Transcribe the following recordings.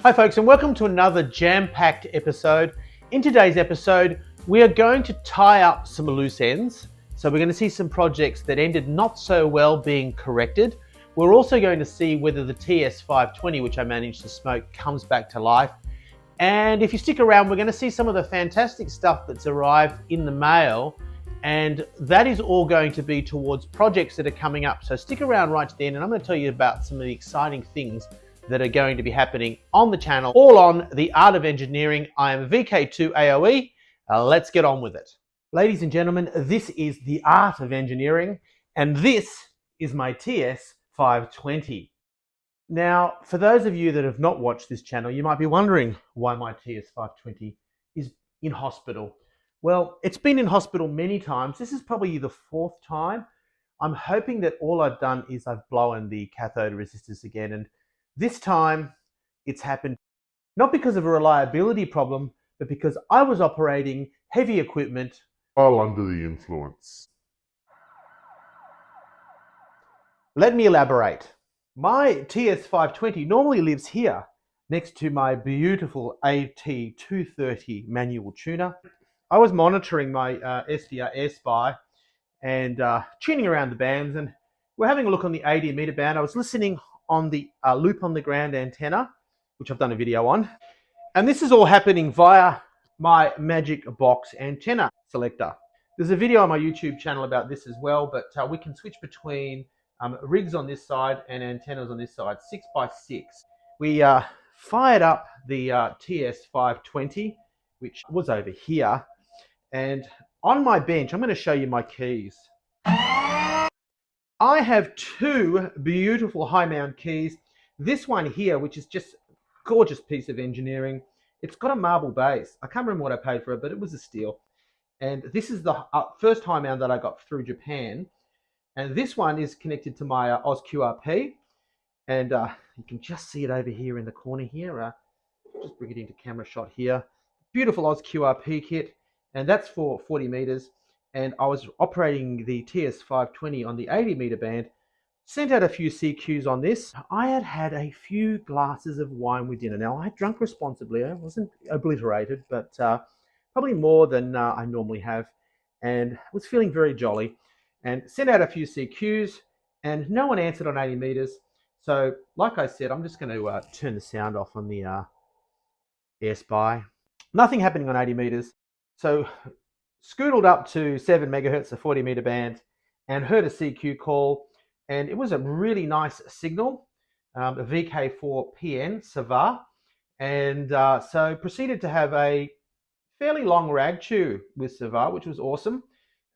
Hi folks, and welcome to another jam-packed episode. In today's episode, we are going to tie up some loose ends. So we're going to see some projects that ended not so well being corrected. We're also going to see whether the TS520, which I managed to smoke, comes back to life. And if you stick around, we're going to see some of the fantastic stuff that's arrived in the mail. And that is all going to be towards projects that are coming up. So stick around right to the end, and I'm going to tell you about some of the exciting things that are going to be happening on the channel, all on The Art of Engineering. I am VK2AOE. Let's get on with it. Ladies and gentlemen, this is The Art of Engineering, and this is my TS520. Now, for those of you that have not watched this channel, you might be wondering why my TS520 is in hospital. Well, it's been in hospital many times. This is probably the fourth time. I'm hoping that all I've done is I've blown the cathode resistors again, and this time it's happened not because of a reliability problem, but because I was operating heavy equipment while under the influence. Let me elaborate. My TS520 normally lives here next to my beautiful AT230 manual tuner. I was monitoring my SDR Air Spy and tuning around the bands, and we're having a look on the 80 meter band. I was listening on the loop on the ground antenna, which I've done a video on. And this is all happening via my Magic Box antenna selector. There's a video on my YouTube channel about this as well, but we can switch between rigs on this side and antennas on this side, 6x6. We fired up the TS520, which was over here. And on my bench, I'm going to show you my keys. I have two beautiful high mount keys. This one here, which is just a gorgeous piece of engineering. It's got a marble base. I can't remember what I paid for it, but it was a steal. And this is the first high mount that I got through Japan. And this one is connected to my Oz QRP. And you can just see it over here in the corner here. Just bring it into camera shot here. Beautiful Oz QRP kit. And that's for 40 meters. And I was operating the TS520 on the 80 meter band, sent out a few CQs on this. I had had a few glasses of wine with dinner. Now, I drank responsibly. I wasn't obliterated, but probably more than I normally have, and was feeling very jolly. And sent out a few CQs, and no one answered on 80 meters. So, like I said, I'm just going to turn the sound off on the Air Spy. Nothing happening on 80 meters. So, scootled up to 7 megahertz, the 40 meter band, and heard a CQ call, and it was a really nice signal, a VK4PN, Savar, and so proceeded to have a fairly long rag chew with Savar, which was awesome,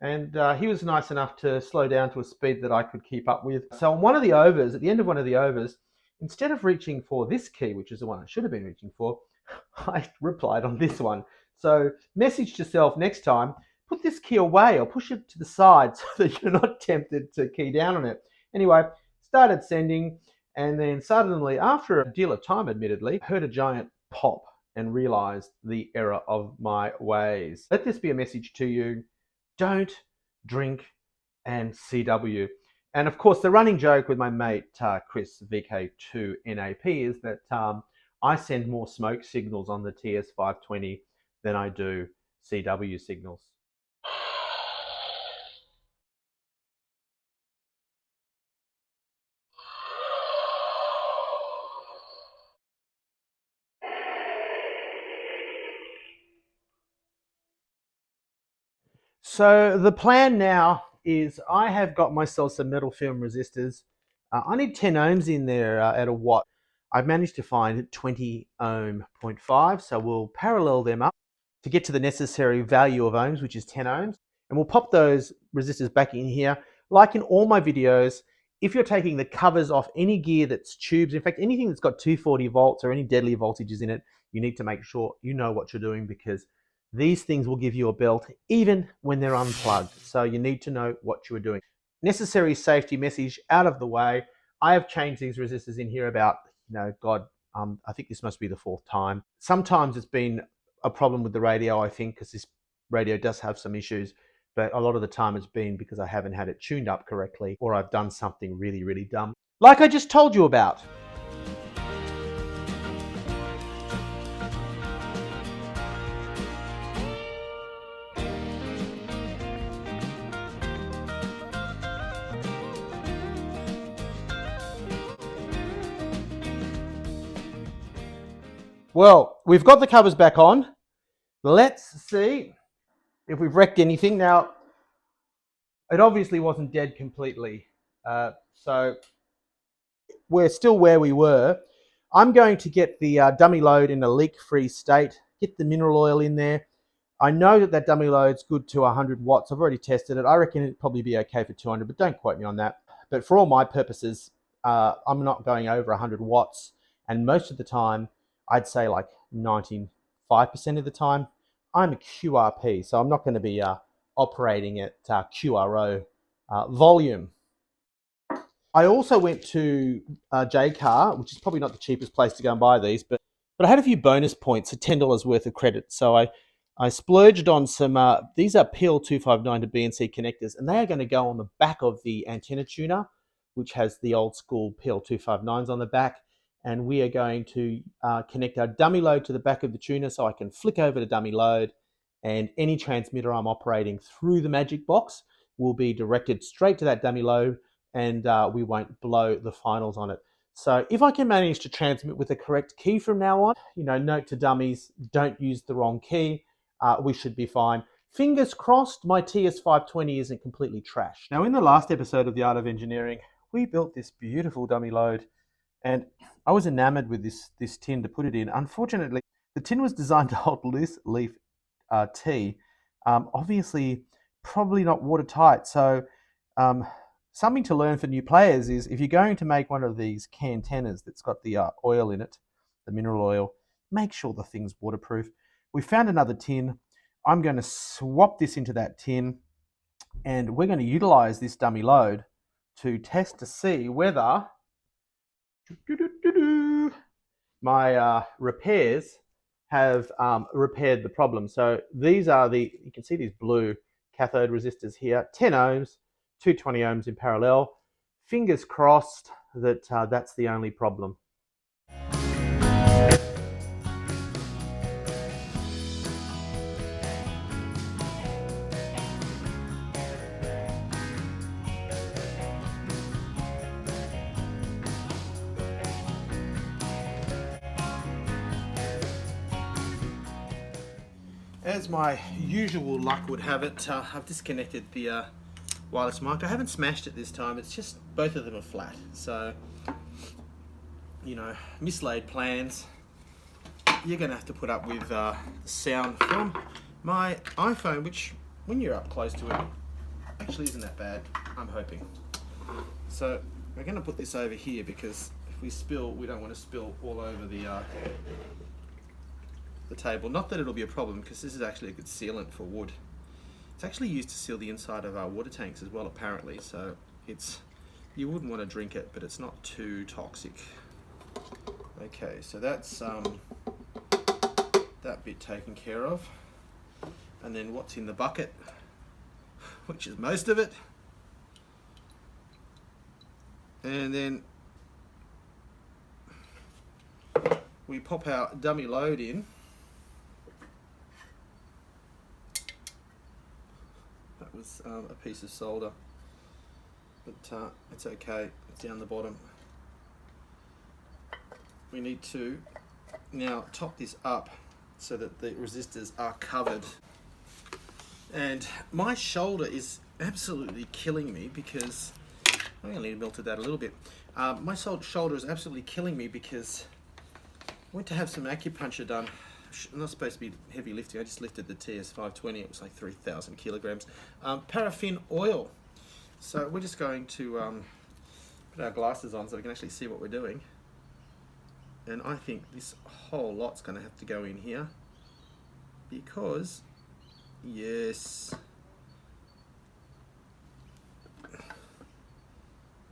and he was nice enough to slow down to a speed that I could keep up with. So on one of the overs, at the end of one of the overs, instead of reaching for this key, which is the one I should have been reaching for, I replied on this one. So message to self next time, put this key away or push it to the side so that you're not tempted to key down on it. Anyway, started sending, and then suddenly, after a deal of time admittedly, heard a giant pop and realized the error of my ways. Let this be a message to you. Don't drink and CW. And of course, the running joke with my mate, Chris, VK2NAP, is that I send more smoke signals on the TS520 than I do CW signals. So the plan now is I have got myself some metal film resistors. I need 10 ohms in there at a watt. I've managed to find 20 ohm 0.5, so we'll parallel them up to get to the necessary value of ohms, which is 10 ohms. And we'll pop those resistors back in here. Like in all my videos, if you're taking the covers off any gear that's tubes, in fact, anything that's got 240 volts or any deadly voltages in it, you need to make sure you know what you're doing, because these things will give you a belt even when they're unplugged. So you need to know what you are doing. Necessary safety message out of the way. I have changed these resistors in here about, I think this must be the fourth time. Sometimes it's been a problem with the radio, I think, because this radio does have some issues, but a lot of the time it's been because I haven't had it tuned up correctly, or I've done something really, really dumb, like I just told you about. Well, we've got the covers back on. Let's see if we've wrecked anything. Now, it obviously wasn't dead completely. So we're still where we were. I'm going to get the dummy load in a leak-free state, get the mineral oil in there. I know that that dummy load's good to 100 watts. I've already tested it. I reckon it'd probably be okay for 200, but don't quote me on that. But for all my purposes, I'm not going over 100 watts. And most of the time, I'd say like 95% of the time, I'm a QRP. So I'm not going to be operating at QRO volume. I also went to J-Car, which is probably not the cheapest place to go and buy these, but I had a few bonus points, so $10 worth of credit. So I splurged on some, these are PL259 to BNC connectors, and they are going to go on the back of the antenna tuner, which has the old school PL259s on the back. And we are going to connect our dummy load to the back of the tuner so I can flick over to dummy load, and any transmitter I'm operating through the Magic Box will be directed straight to that dummy load, and we won't blow the finals on it. So if I can manage to transmit with the correct key from now on, note to dummies, don't use the wrong key, we should be fine. Fingers crossed my TS520 isn't completely trash. Now in the last episode of The Art of Engineering, we built this beautiful dummy load, and I was enamored with this tin to put it in. Unfortunately, the tin was designed to hold loose leaf tea. Obviously, probably not watertight. So something to learn for new players is if you're going to make one of these cantenas that's got the oil in it, the mineral oil, make sure the thing's waterproof. We found another tin. I'm going to swap this into that tin, and we're going to utilize this dummy load to test to see whether my repairs have repaired the problem. So these are you can see these blue cathode resistors here, 10 ohms, 220 ohms in parallel. Fingers crossed that that's the only problem. As my usual luck would have it, I've disconnected the wireless mic. I haven't smashed it this time, it's just both of them are flat. So, mislaid plans. You're going to have to put up with sound from my iPhone, which, when you're up close to it, actually isn't that bad, I'm hoping. So, we're going to put this over here because if we spill, we don't want to spill all over the table. Not that it'll be a problem, because this is actually a good sealant for wood. It's actually used to seal the inside of our water tanks as well, apparently, so you wouldn't want to drink it, but it's not too toxic. Okay, so that's that bit taken care of. And then what's in the bucket, which is most of it. And then we pop our dummy load in. That was a piece of solder, but it's okay, it's down the bottom. We need to now top this up so that the resistors are covered. And my shoulder is absolutely killing me because, I only melted that a little bit. My shoulder is absolutely killing me because I went to have some acupuncture done. I'm not supposed to be heavy lifting, I just lifted the TS520, it was like 3,000 kilograms. Paraffin oil. So we're just going to put our glasses on so we can actually see what we're doing. And I think this whole lot's going to have to go in here because, yes,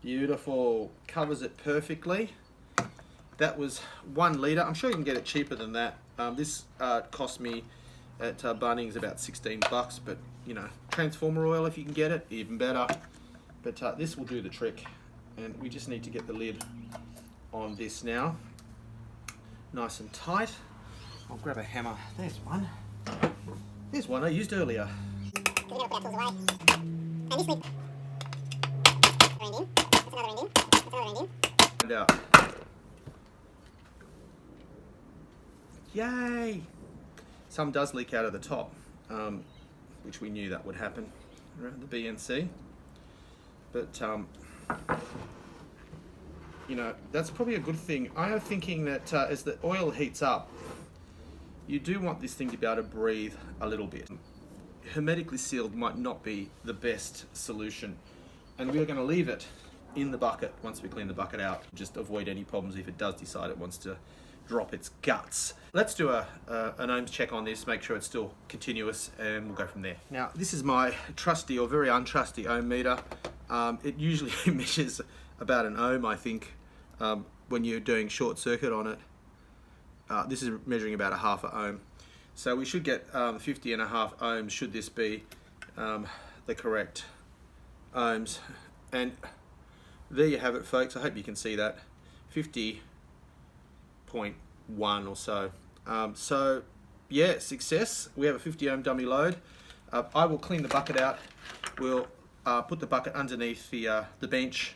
beautiful, covers it perfectly. That was 1 litre. I'm sure you can get it cheaper than that. This cost me at Bunnings about $16, but transformer oil, if you can get it, even better. But this will do the trick, and we just need to get the lid on this now, nice and tight. I'll grab a hammer. There's one. There's one I used earlier. And out. Yay! Some does leak out of the top, which we knew that would happen around the BNC. But, you know, that's probably a good thing. I am thinking that as the oil heats up, you do want this thing to be able to breathe a little bit. Hermetically sealed might not be the best solution. And we are going to leave it in the bucket once we clean the bucket out. Just avoid any problems if it does decide it wants to drop its guts. Let's do an ohms check on this, make sure it's still continuous, and we'll go from there. Now, this is my trusty or very untrusty ohm meter. It usually measures about an ohm, I think, when you're doing short circuit on it. This is measuring about a half a ohm. So we should get 50.5 ohms should this be the correct ohms. And there you have it, folks. I hope you can see that. 50.1 or so. So yeah, success. We have a 50 ohm dummy load. I will clean the bucket out. We'll put the bucket underneath the bench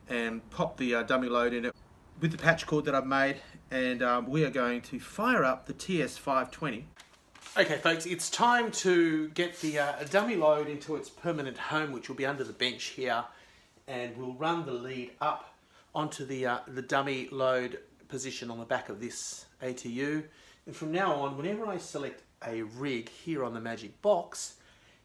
and pop the dummy load in it with the patch cord that I've made, and we are going to fire up the TS520. Okay folks, it's time to get the dummy load into its permanent home, which will be under the bench here, and we'll run the lead up onto the dummy load position on the back of this ATU. And from now on, whenever I select a rig here on the Magic Box,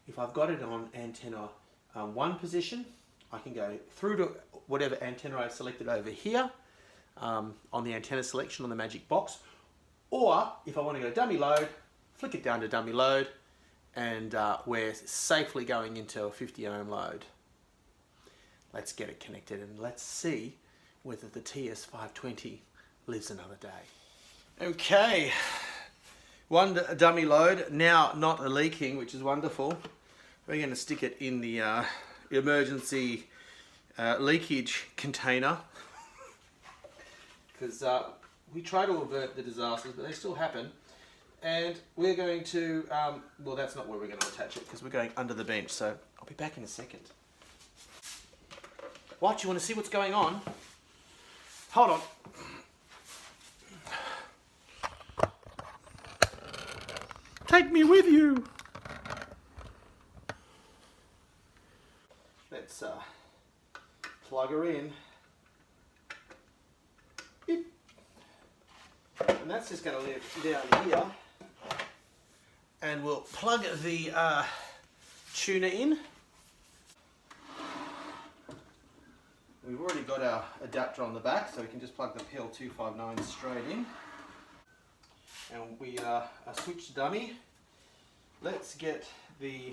if I've got it on antenna 1 position, I can go through to whatever antenna I've selected over here on the antenna selection on the Magic Box, or if I want to go dummy load, flick it down to dummy load, and we're safely going into a 50 ohm load. Let's get it connected and let's see whether the TS520 lives another day. Okay, one dummy load, now not leaking, which is wonderful. We're going to stick it in the emergency leakage container, because we try to avert the disasters, but they still happen. And we're going to, well, that's not where we're going to attach it, because we're going under the bench, so I'll be back in a second. What, you want to see what's going on? Hold on. Take me with you. Let's plug her in. Beep. And that's just going to live down here. And we'll plug the tuner in. We've already got our adapter on the back, so we can just plug the PL259 straight in. And we switch the dummy. Let's get the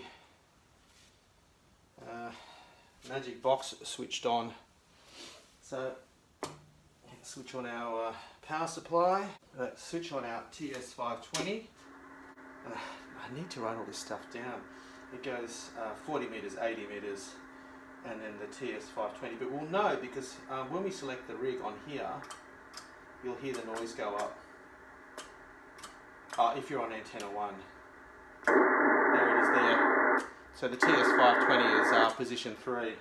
Magic Box switched on. So switch on our power supply. Let's switch on our TS520. I need to write all this stuff down. It goes 40 meters, 80 meters, and then the TS520. But we'll know because when we select the rig on here, you'll hear the noise go up. If you're on antenna 1. There it is there. So the TS520 is position 3. Like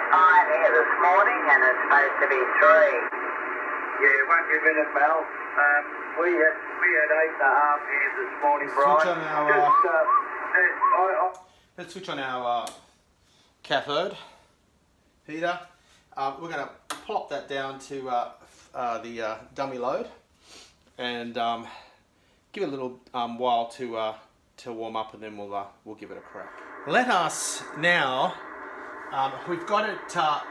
5 here this morning and it's supposed to be 3. Yeah, 1 minute, Mel. We had 8.5 here this morning, Brian. Switch on our, let's switch on our cathode heater. We're going to plop that down to the dummy load and give it a little while to warm up, and then we'll give it a crack. Let us now, we've got it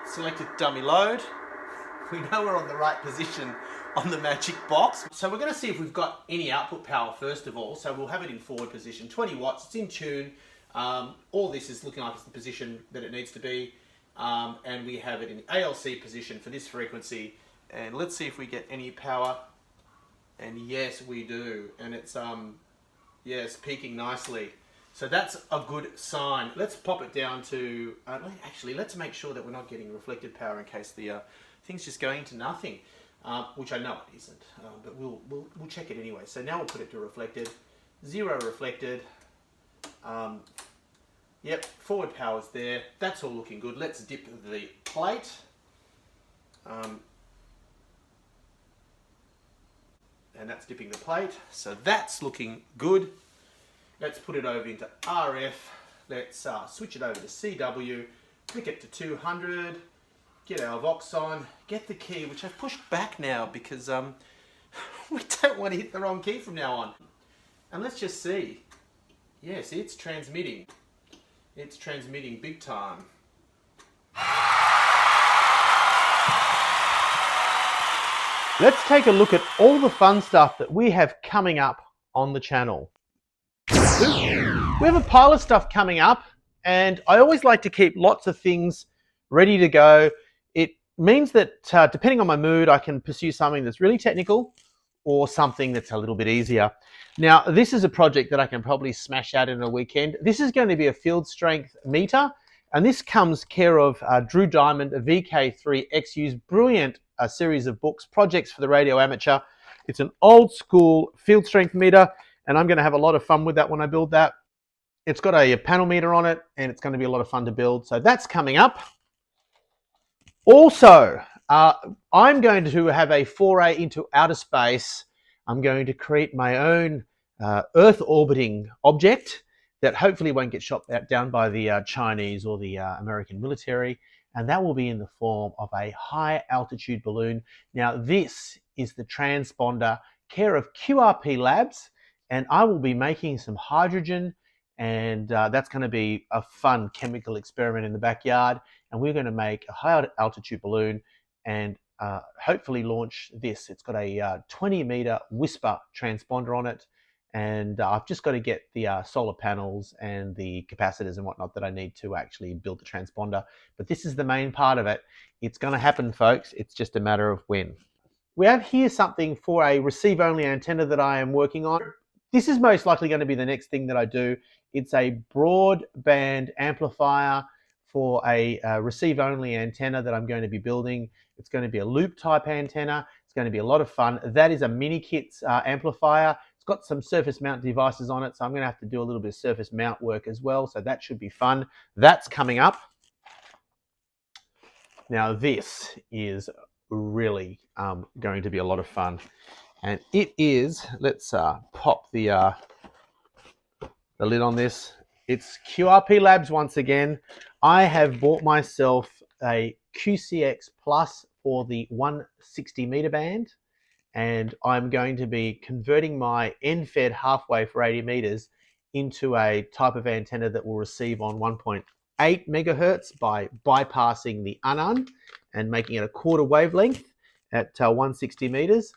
selected dummy load. We know we're on the right position on the Magic Box. So we're going to see if we've got any output power first of all. So we'll have it in forward position, 20 watts, it's in tune. All this is looking like it's the position that it needs to be. And we have it in ALC position for this frequency. And let's see if we get any power. And yes, we do. And it's yes, peaking nicely. So that's a good sign. Let's pop it down to, actually let's make sure that we're not getting reflected power in case the thing's just going to nothing, which I know it isn't, but we'll check it anyway. So now we'll put it to reflected, 0 reflected. Yep, forward power's there. That's all looking good. Let's dip the plate. And that's dipping the plate. So that's looking good. Let's put it over into RF. Let's switch it over to CW. Click it to 200. Get our Vox on. Get the key, which I've pushed back now because we don't want to hit the wrong key from now on. And let's just see. Yes, it's transmitting. It's transmitting big time. Let's take a look at all the fun stuff that we have coming up on the channel. We have a pile of stuff coming up, and I always like to keep lots of things ready to go. It means that depending on my mood, I can pursue something that's really technical or something that's a little bit easier. Now, this is a project that I can probably smash out in a weekend. This is going to be a field strength meter, and this comes care of Drew Diamond, a VK3XU's brilliant series of books, Projects for the Radio Amateur. It's an old school field strength meter, and I'm going to have a lot of fun with that when I build that. It's got a panel meter on it, and it's going to be a lot of fun to build. So that's coming up. Also, I'm going to have a foray into outer space. I'm going to create my own Earth orbiting object that hopefully won't get shot down by the Chinese or the American military. And that will be in the form of a high altitude balloon. Now, this is the transponder care of QRP Labs, and I will be making some hydrogen, and that's going to be a fun chemical experiment in the backyard. And we're going to make a high altitude balloon and hopefully launch this. It's got a 20-meter Whisper transponder on it. And I've just got to get the solar panels and the capacitors and whatnot that I need to actually build the transponder. But this is the main part of it. It's going to happen, folks. It's just a matter of when. We have here something for a receive-only antenna that I am working on. This is most likely going to be the next thing that I do. It's a broadband amplifier for a receive-only antenna that I'm going to be building. It's going to be a loop-type antenna. It's going to be a lot of fun. That is a mini-kits amplifier. Got some surface mount devices on it, so I'm going to have to do a little bit of surface mount work as well, so that should be fun. That's coming up. Now this is really going to be a lot of fun, and it is, let's pop the lid on this. It's QRP Labs once again. I have bought myself a QCX Plus for the 160 meter band, and I'm going to be converting my end-fed half wave for 80 meters into a type of antenna that will receive on 1.8 megahertz by bypassing the UNUN and making it a quarter wavelength at 160 meters.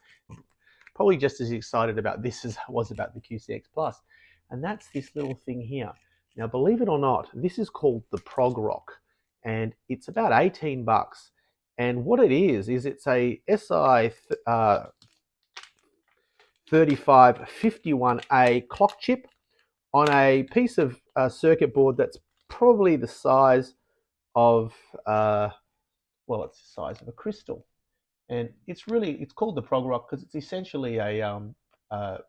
Probably just as excited about this as I was about the QCX Plus. And that's this little thing here. Now, believe it or not, this is called the Prog Rock, and it's about 18 bucks. And what it is it's a SI 3551A clock chip on a piece of circuit board that's probably the size of, well, it's the size of a crystal. And it's called the Prog Rock because it's essentially a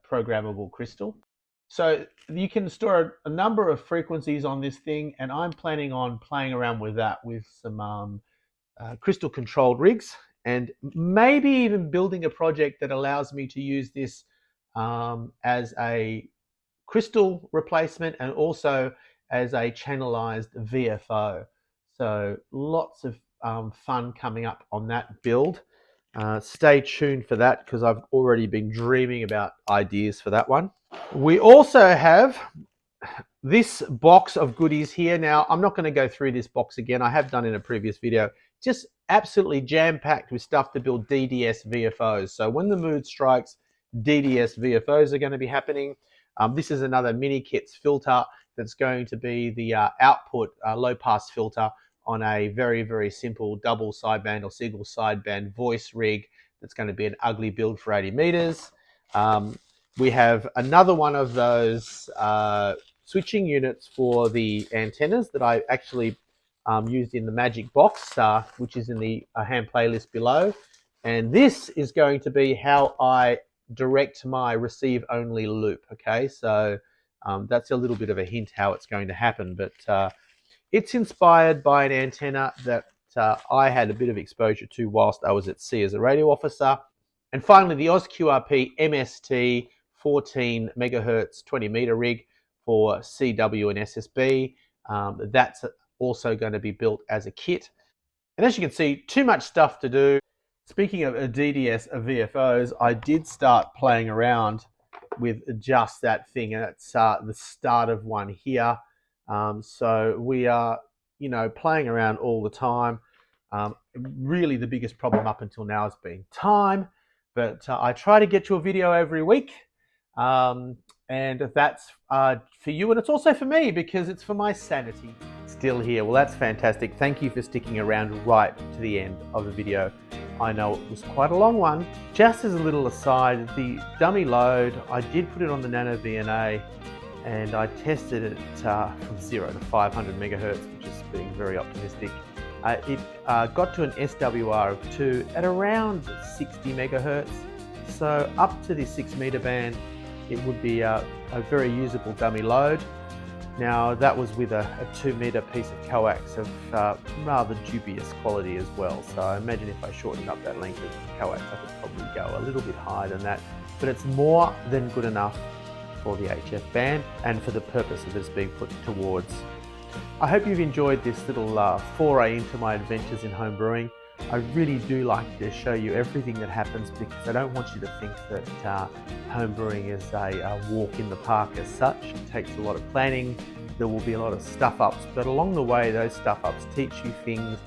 programmable crystal. So you can store a number of frequencies on this thing, and I'm planning on playing around with that with some crystal controlled rigs, and maybe even building a project that allows me to use this as a crystal replacement and also as a channelized VFO. So lots of fun coming up on that build. Stay tuned for that because I've already been dreaming about ideas for that one. We also have this box of goodies here. Now, I'm not going to go through this box again. I have done in a previous video. Just absolutely jam-packed with stuff to build DDS VFOs. So when the mood strikes, DDS VFOs are going to be happening. This is another mini kits filter that's going to be the output low-pass filter on a very, very simple double sideband or single sideband voice rig that's going to be an ugly build for 80 meters. We have another one of those switching units for the antennas that I actually used in the Magic Box, which is in the hand playlist below. And this is going to be how I direct my receive only loop. Okay, so that's a little bit of a hint how it's going to happen, but it's inspired by an antenna that I had a bit of exposure to whilst I was at sea as a radio officer. And finally, the OzQRP MST 14 megahertz 20 meter rig for CW and SSB. That's also going to be built as a kit. And as you can see, too much stuff to do. Speaking of DDS VFOs, I did start playing around with just that thing, and it's the start of one here. So we are, playing around all the time. Really, the biggest problem up until now has been time, but I try to get you a video every week. And that's for you, and it's also for me because it's for my sanity. Still here. Well, that's fantastic. Thank you for sticking around right to the end of the video. I know it was quite a long one. Just as a little aside, the dummy load, I did put it on the Nano VNA and I tested it from 0 to 500 megahertz, which is being very optimistic. It got to an SWR of 2 at around 60 megahertz. So up to the 6 meter band, it would be a very usable dummy load. Now that was with a 2 meter piece of coax of rather dubious quality as well. So I imagine if I shortened up that length of coax, I could probably go a little bit higher than that. But it's more than good enough for the HF band and for the purpose of this being put towards. I hope you've enjoyed this little foray into my adventures in home brewing. I really do like to show you everything that happens because I don't want you to think that home brewing is a walk in the park as such. It takes a lot of planning. There will be a lot of stuff-ups, but along the way those stuff-ups teach you things,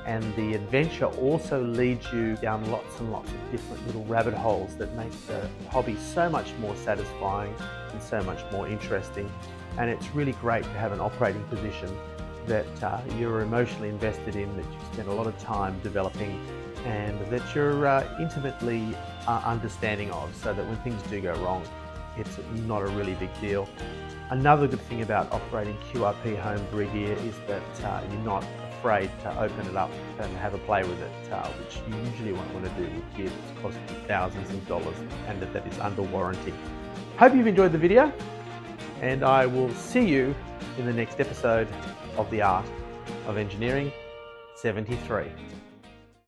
and the adventure also leads you down lots and lots of different little rabbit holes that make the hobby so much more satisfying and so much more interesting. And it's really great to have an operating position that you're emotionally invested in, that you spend a lot of time developing, and that you're intimately understanding of, so that when things do go wrong, it's not a really big deal. Another good thing about operating QRP home brew gear is that you're not afraid to open it up and have a play with it, which you usually won't want to do with gear that's cost you thousands of dollars and that is under warranty. Hope you've enjoyed the video, and I will see you in the next episode of The Art of Engineering 73.